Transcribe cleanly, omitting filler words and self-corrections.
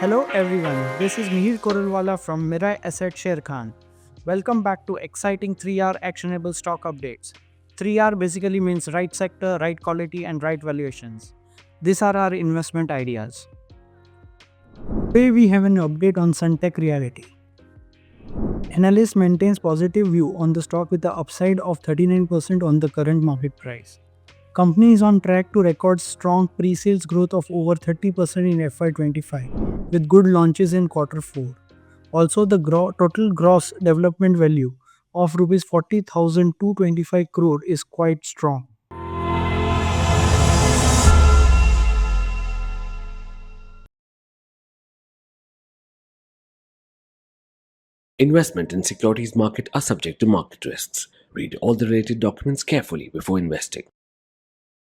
Hello everyone, this is Mihir Koralwala from Mirae Asset Sharekhan. Welcome back to exciting 3R actionable stock updates. 3R basically means right sector, right quality and right valuations. These are our investment ideas. Today we have an update on Sunteck Realty. Analyst maintains positive view on the stock with the upside of 39% on the current market price. Company is on track to record strong pre-sales growth of over 30% in FY25 with good launches in quarter 4. Also, the total gross development value of rupees 40,225 crore is quite strong. Investment in securities market are subject to market risks. Read all the related documents carefully before investing.